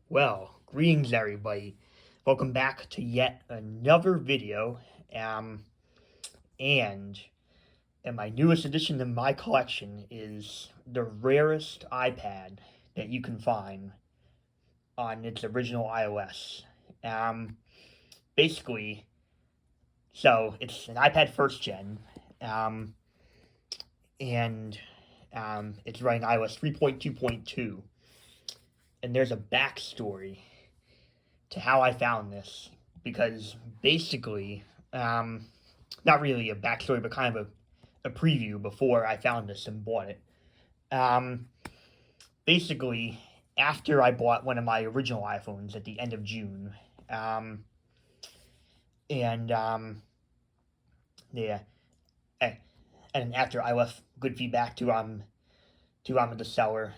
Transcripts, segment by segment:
Well, greetings everybody. Welcome back to yet another video. Um, and my newest addition to my collection is the rarest iPad that you can find on its original iOS. Um, basically, so it's an iPad first gen, um, and it's running iOS 3.2.2. And there's a backstory to how I found this because basically, not really a backstory, but kind of a preview before I found this and bought it. Um, basically, after I bought one of my original iPhones at the end of June, um, and yeah, and after I left good feedback to the seller,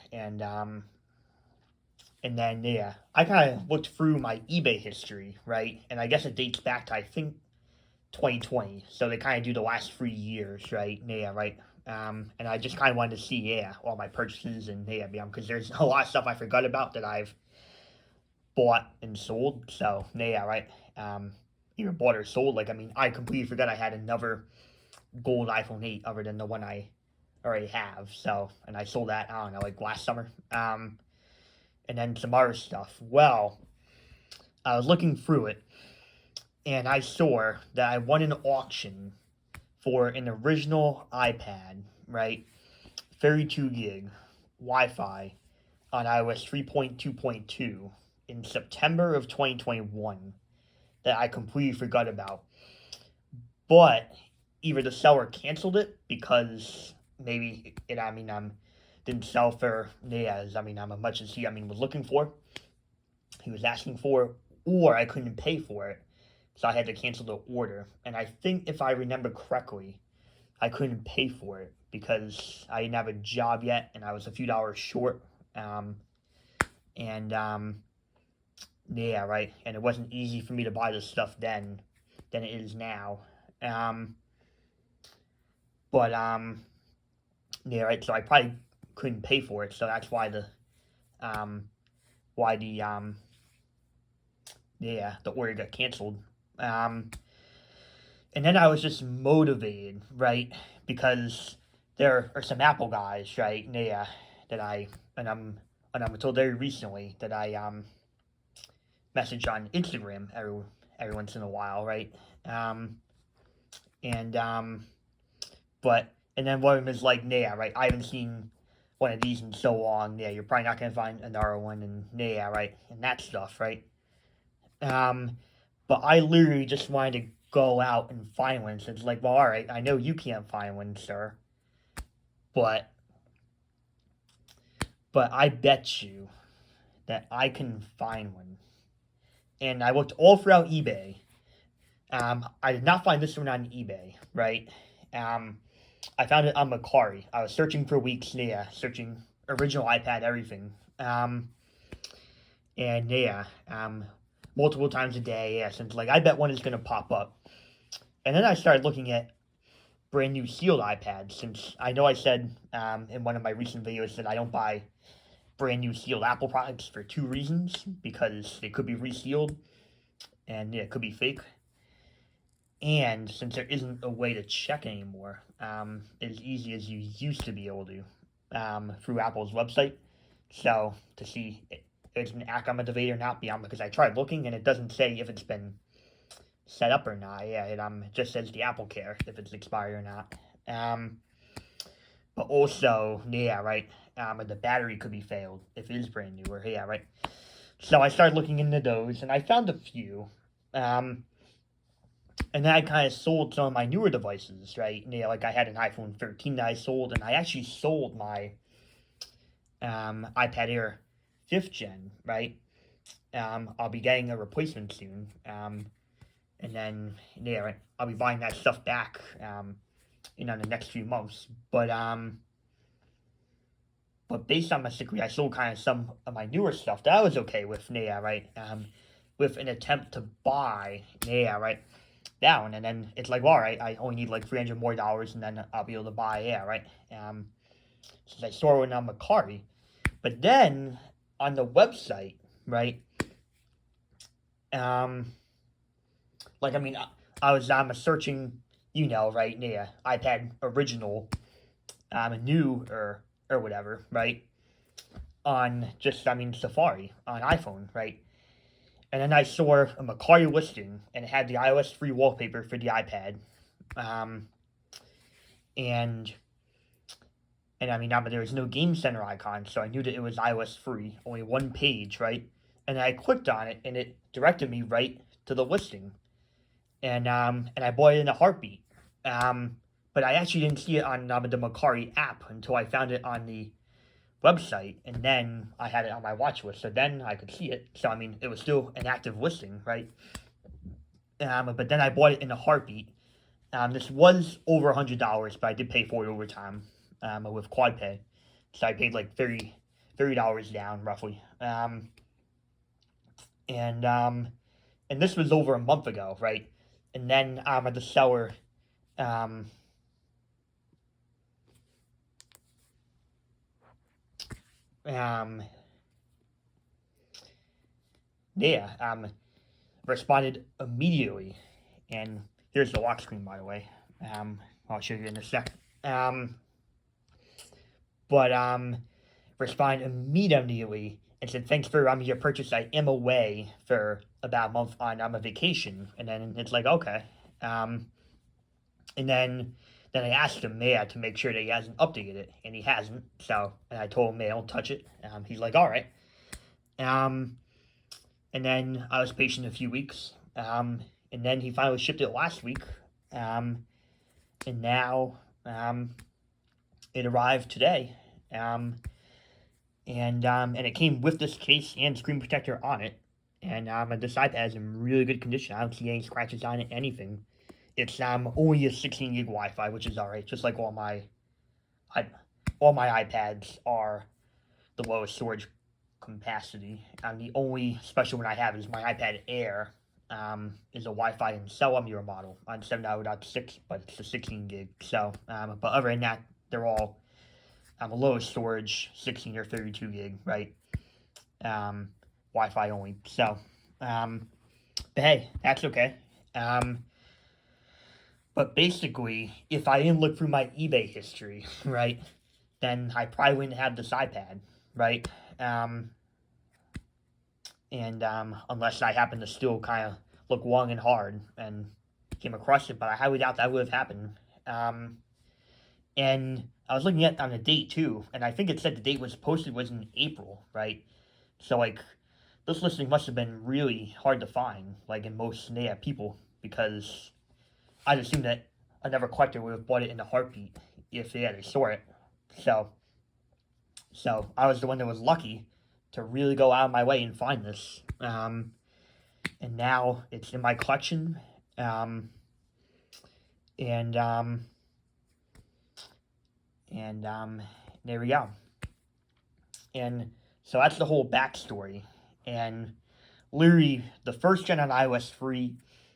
and then yeah, I kind of looked through my eBay history, right? And I guess it dates back to I think 2020. So they kind of do the last 3 years, right? Yeah, right. And I just kind of wanted to see, yeah, all my purchases and yeah, because there's a lot of stuff I forgot about that I've bought and sold. So yeah, right. Either bought or sold. Like I completely forgot I had another gold iPhone 8 other than the one I already have. So and I sold that I don't know like last summer. And then some other stuff. Well, I was looking through it and I saw that I won an auction for an original iPad, right? 32 gig Wi-Fi on iOS 3.2.2 in September of 2021 that I completely forgot about. But either the seller canceled it because maybe didn't sell for as much as he was looking for. He was asking for, or I couldn't pay for it, so I had to cancel the order. And I think if I remember correctly, I couldn't pay for it because I didn't have a job yet and I was a few dollars short. And yeah, right. And it wasn't easy for me to buy this stuff then than it is now. Um, but yeah, right. So I probably couldn't pay for it. So that's um, why the order got canceled. Um, and then I was just motivated, right? Because there are some Apple guys, right? Yeah, that I and I'm told very recently that I message on Instagram every once in a while, right? Um, and but and then one of them is like, yeah, right. I haven't seen one of these in so long. Yeah, you're probably not gonna find another one, and yeah, right, and that stuff, right? Um, but I literally just wanted to go out and find one. So it's like, well, all right, I know you can't find one, sir, but I bet you that I can find one. And I looked all throughout eBay. I did not find this one on eBay, right? Um, I found it on Mercari. I was searching for weeks, yeah, searching original iPad, everything. And yeah, multiple times a day, yeah, since like I bet one is gonna pop up. And then I started looking at brand new sealed iPads, since I know I said in one of my recent videos that I don't buy brand new sealed Apple products for two reasons, because they could be resealed and yeah, it could be fake. And since there isn't a way to check anymore, as easy as you used to be able to through Apple's website, so to see if it's been acclimated or not, beyond because I tried looking and it doesn't say if it's been set up or not. Yeah, it just says the Apple Care if it's expired or not. Um, but also, yeah, right. The battery could be failed if it is brand new, or yeah, right. So I started looking into those, and I found a few. Um, and then I kind of sold some of my newer devices, right? Yeah, like I had an iPhone 13 that I sold, and I actually sold my iPad Air 5th gen, right? I'll be getting a replacement soon. And then, yeah, right, I'll be buying that stuff back, in the next few months. But based on my degree, I sold kind of some of my newer stuff that I was okay with, yeah, right? With an attempt to buy, yeah, right, down, and then it's like, well, all right, I only need like $300 more, and then I'll be able to buy, yeah, right. Since I saw it on Mercari, but then on the website, right? Um, like, I mean, I was searching, right, yeah, iPad original, new or whatever, right? On just, Safari on iPhone, right? And then I saw a Mercari listing, and it had the iOS free wallpaper for the iPad, um, and but there was no Game Center icon, so I knew that it was iOS free, only one page, right? And I clicked on it, and it directed me right to the listing, and I bought it in a heartbeat. Um, but I actually didn't see it on the Mercari app until I found it on the website, and then I had it on my watch list, so then I could see it. So it was still an active listing, right? But then I bought it in a heartbeat. This was over $100, but I did pay for it over time, with quad pay, so I paid like $30 down roughly. And and this was over a month ago, right? And then the seller, um, um, yeah, responded immediately. And here's the lock screen, by the way. I'll show you in a sec. Um, but responded immediately and said, "Thanks for your purchase. I am away for about a month on a vacation." And then it's like, okay. And then I asked him, to make sure that he hasn't updated it, and he hasn't. So, and I told him, don't touch it. He's like, all right. And then I was patient a few weeks. And then he finally shipped it last week. And now it arrived today. And it came with this case and screen protector on it. And this iPad is in really good condition. I don't see any scratches on it, anything. It's only a 16 gig Wi-Fi, which is alright. Just like all my iPads are the lowest storage capacity. The only special one I have is my iPad Air. Is a Wi-Fi and cell model on 7.0.6, but it's a 16 gig. So, but other than that, they're all lowest storage, 16 or 32 gig, right? Wi-Fi only. So, but hey, that's okay. But basically, if I didn't look through my eBay history, right, then I probably wouldn't have this iPad, right? Unless I happen to still kind of look long and hard and came across it, but I highly doubt that would have happened. And I was looking at on the date too, and I think it said the date was posted was in April, right? So like, this listing must have been really hard to find, like in most people, because I'd assume that another collector would have bought it in a heartbeat if they saw it. So I was the one that was lucky to really go out of my way and find this. And now it's in my collection. And there we go. And so that's the whole backstory. And literally, the first gen on iOS 3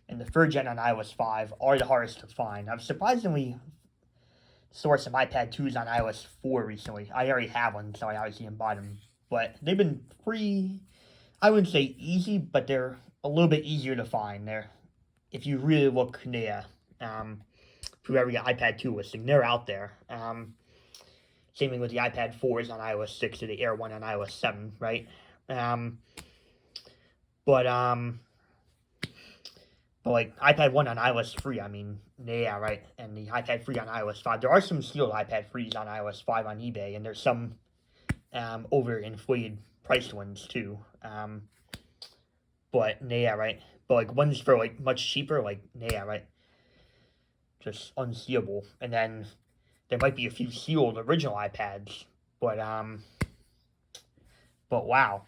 and the third gen on iOS 5 are the hardest to find. I've surprisingly sourced some iPad 2s on iOS 4 recently. I already have one, so I obviously haven't bought them. But they've been pretty, I wouldn't say easy, but they're a little bit easier to find. If you really look there, through every iPad 2 listing, they're out there. Same thing with the iPad 4s on iOS 6 or the Air 1 on iOS 7, right? But like iPad 1 on iOS 3, right? And the iPad 3 on iOS 5. There are some sealed iPad 3s on iOS 5 on eBay, and there's some overinflated priced ones too. But right? But like ones for like much cheaper, like right? Just unseeable. And then there might be a few sealed original iPads, but wow.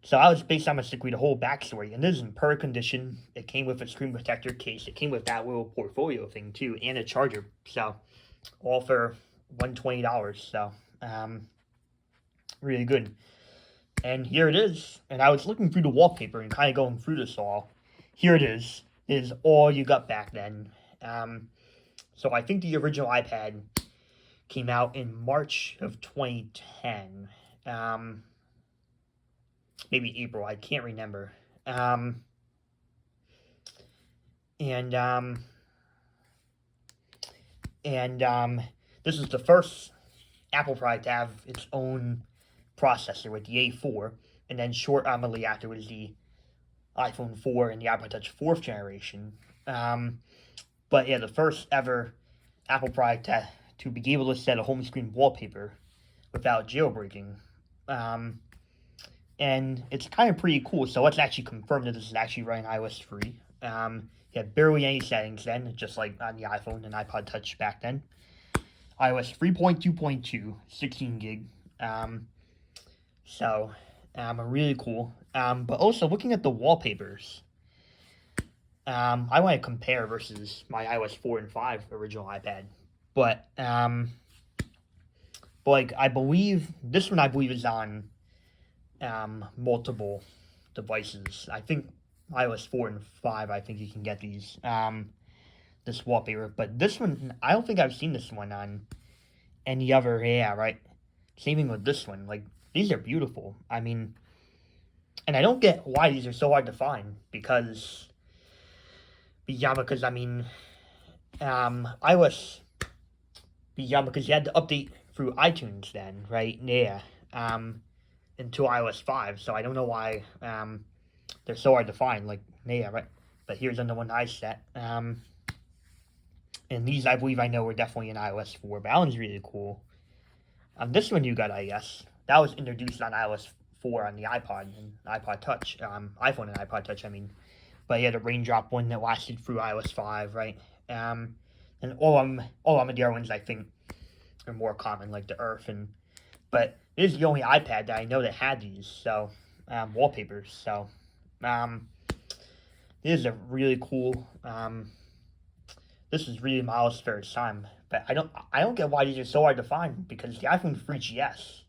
So I was based on basically the whole backstory, and this is in per condition. It came with a screen protector case. It came with that little portfolio thing too, and a charger. So all for $120. So really good. And here it is. And I was looking through the wallpaper and kind of going through this all. Here it is. It is all you got back then. So I think the original iPad came out in March of 2010. maybe April. I can't remember. Um, and and this is the first Apple product to have its own processor with the A4, and then shortly after was the iPhone 4 and the iPod Touch fourth generation. Um, but yeah, the first ever Apple product to be able to set a home screen wallpaper without jailbreaking. Um, and it's kind of pretty cool. So let's actually confirm that this is actually running iOS 3. You had barely any settings then, just like on the iPhone and iPod Touch back then. iOS 3.2.2, 16 gig. So, really cool. But also looking at the wallpapers, I want to compare versus my iOS 4 and 5 original iPad. But, like, I believe, this one I believe is on multiple devices. I think iOS 4 and 5, I think you can get these, this wallpaper. But this one, I don't think I've seen this one on any other, yeah, right? Same thing with this one. Like, these are beautiful. I mean, and I don't get why these are so hard to find because I mean, iOS, because you had to update through iTunes then, right? Yeah, until iOS 5. So I don't know why they're so hard to find. Like, yeah, right. But here's another one I set. And these I believe I know were definitely in iOS 4. But that one's really cool. This one you got, I guess. That was introduced on iOS 4 on the iPod and iPod Touch, iPhone and iPod Touch, I mean. But yeah, the raindrop one that lasted through iOS 5, right? And all of the other ones I think are more common, like the Earth but this is the only iPad that I know that had these, so wallpapers. So this is a really cool. This is really Miles' first time, but I don't get why these are so hard to find because the iPhone 3GS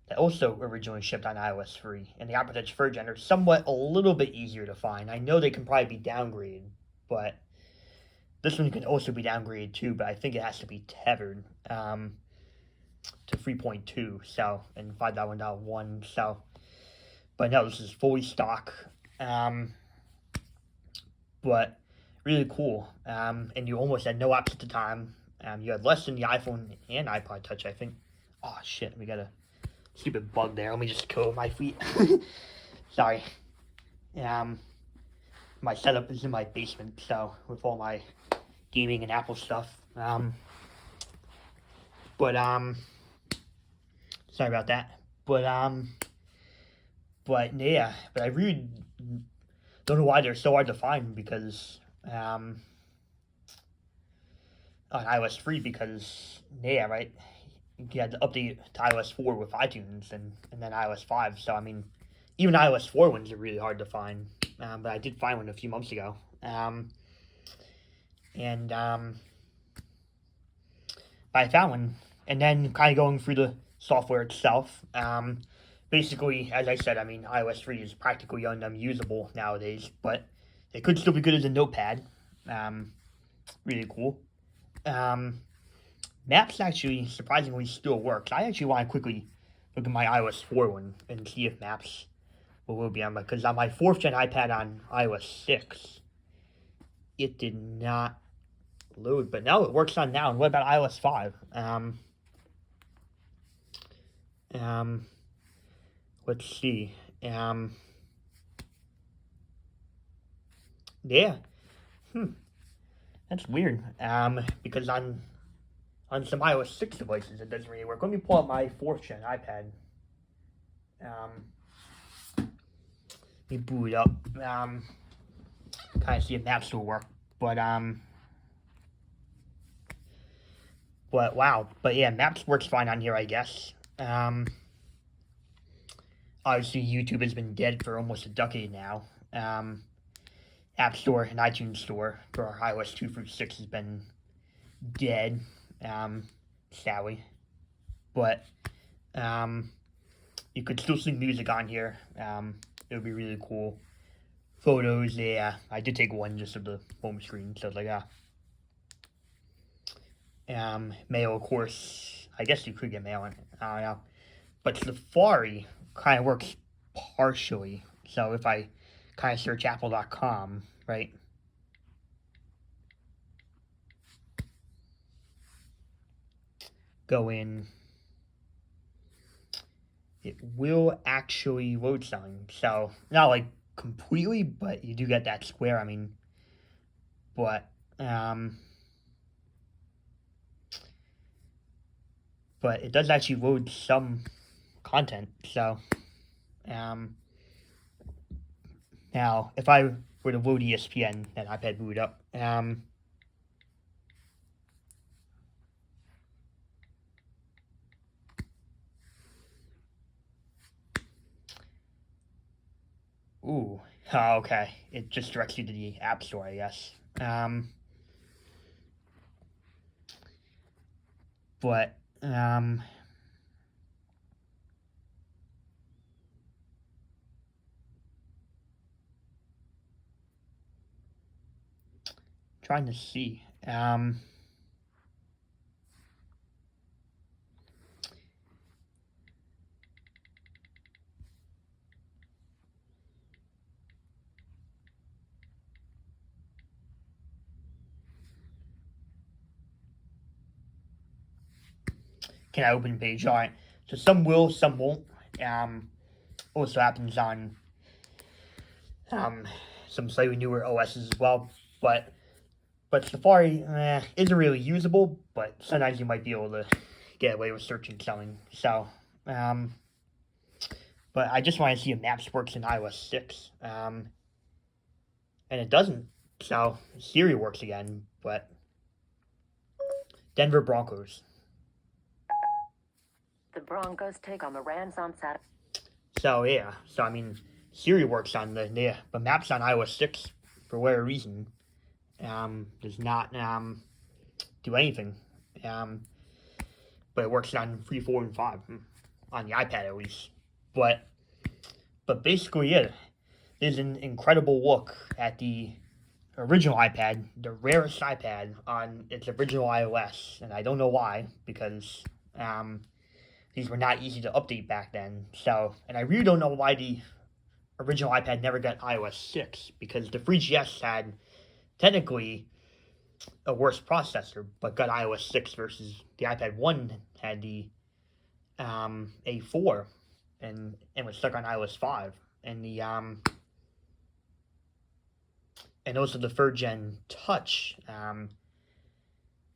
that also originally shipped on iOS 3 and the iPod Touch 3rd Gen are somewhat a little bit easier to find. I know they can probably be downgraded, but this one can also be downgraded too, but I think it has to be tethered to 3.2, so, and 5.1.1, so, but no, this is fully stock, but really cool, and you almost had no apps at the time. You had less than the iPhone and iPod Touch, I think. Oh shit, we got a stupid bug there. Let me just kill my feet. Sorry. My setup is in my basement, so with all my gaming and Apple stuff. But sorry about that. But yeah, but I really don't know why they're so hard to find because on iOS 3 because yeah, right. You had to update to iOS 4 with iTunes and then iOS 5. So I mean, even iOS 4 ones are really hard to find. But I did find one a few months ago. And I found one, and then kind of going through the software itself. Basically, as I said, I mean, iOS 3 is practically unusable nowadays, but it could still be good as a notepad. Really cool. Maps actually surprisingly still works. I actually want to quickly look at my iOS 4 one and see if Maps will be on, because on my 4th gen iPad on iOS 6, it did not load, but now it works on now. And what about iOS 5? Let's see. Yeah. That's weird. Because on some iOS 6 devices it doesn't really work. Let me pull up my 4th gen iPad. Let me boot it up. Kind of see if Maps will work. But wow. But yeah, Maps works fine on here, I guess. Obviously, YouTube has been dead for almost a decade now. App Store and iTunes Store for iOS 2 through 6 has been dead, sadly. But you could still see music on here. It would be really cool. Photos, yeah. I did take one just of the home screen, so it's like, mail, of course. I guess you could get mail on it. I don't know. But Safari kind of works partially. So if I kind of search apple.com, right? Go in, it will actually load something. So not like completely, but you do get that square. I mean, um, but it does actually load some content. So now if I were to load ESPN, that iPad boot up. Ooh, oh, okay. It just directs you to the App Store, I guess. But trying to see. Can I open page? All right. So some will, some won't. Also happens on some slightly newer OSs as well. But Safari isn't really usable. But sometimes you might be able to get away with searching something. So, but I just want to see if Maps works in iOS 6. And it doesn't. So Siri works again, but Denver Broncos. The Broncos take on the Rams on Saturday. So yeah, so I mean, Siri works on but Maps on iOS 6 for whatever reason does not do anything. But it works on 3, 4, and 5 on the iPad at least. But basically, yeah, there's an incredible look at the original iPad, the rarest iPad on its original iOS, and I don't know why, because these were not easy to update back then. So, and I really don't know why the original iPad never got iOS 6, because the 3GS had technically a worse processor, but got iOS 6 versus the iPad 1 had the A4 and was stuck on iOS 5. And the and also the third gen Touch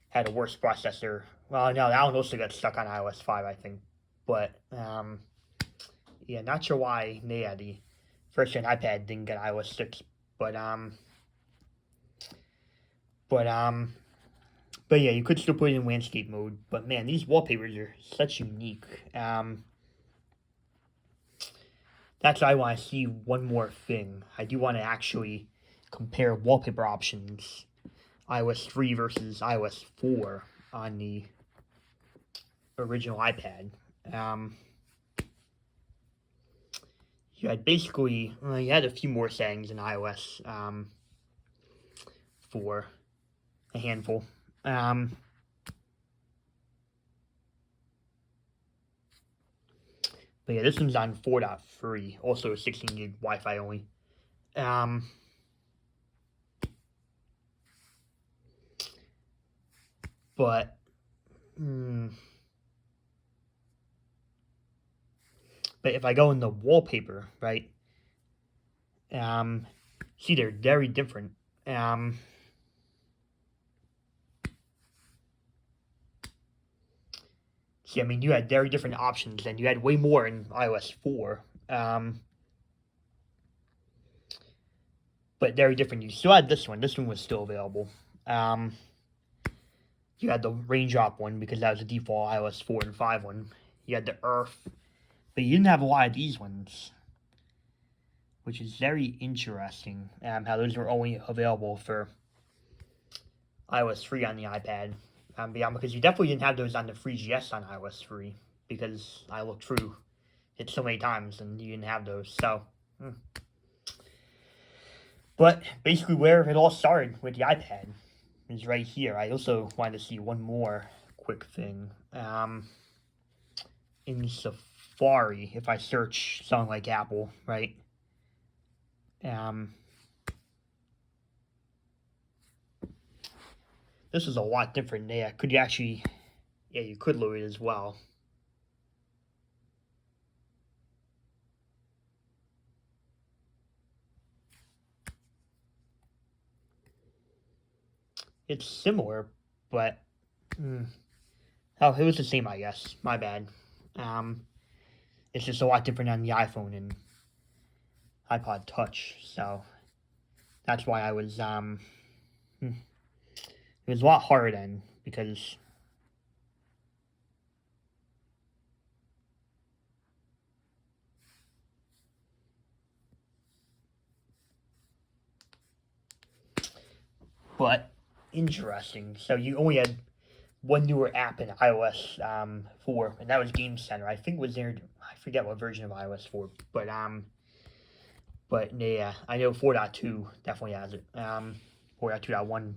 had a worse processor. Well, no, that one also got stuck on iOS 5, I think. But yeah, not sure why the first gen iPad didn't get iOS 6. But yeah, you could still put it in landscape mode. But man, these wallpapers are such unique. That's why I want to see one more thing. I do want to actually compare wallpaper options, iOS 3 versus iOS 4 on the original iPad. You had basically, you had a few more settings in iOS 4, a handful. But yeah, this one's on 4.3, also 16 gig Wi-Fi only. But if I go in the wallpaper, right? See, they're very different. See, I mean, you had very different options, and you had way more in iOS 4. But very different. You still had this one. This one was still available. You had the raindrop one because that was the default iOS 4 and 5 one. You had the Earth, but you didn't have a lot of these ones, which is very interesting. How those were only available for iOS 3 on the iPad. Because you definitely didn't have those on the 3GS on iOS 3, because I looked through it so many times and you didn't have those. So, but basically, where it all started with the iPad is right here. I also wanted to see one more quick thing. In Safari if I search something like Apple, right? This is a lot different there. Could you actually, yeah, you could load it as well. It's similar, but oh, it was the same, I guess. My bad. It's just a lot different on the iPhone and iPod Touch, so that's why I was it was a lot harder then because but interesting. So you only had one newer app in iOS 4, and that was Game Center. I think it was there. I forget what version of iOS 4, but yeah, I know 4.2 definitely has it. 4.2.1,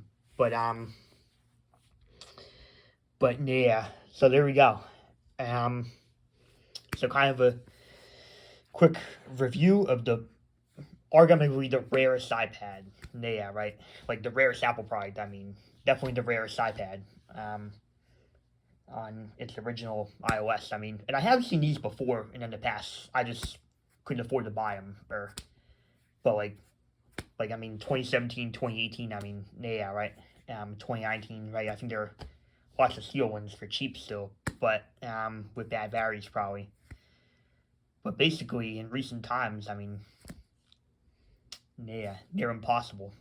but yeah. So there we go. So kind of a quick review of the arguably the rarest iPad. Yeah, right. Like the rarest Apple product. I mean, definitely the rarest iPad. On its original iOS. I mean, and I have seen these before and in the past. I just couldn't afford to buy them. But I mean, 2017, 2018. I mean, yeah, right. 2019, right. I think there are lots of steel ones for cheap still, but with bad batteries probably. But basically, in recent times, I mean, yeah, they're impossible.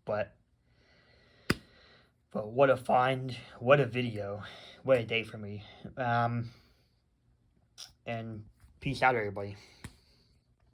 But what a find! What a video! What a day for me! And peace out, everybody.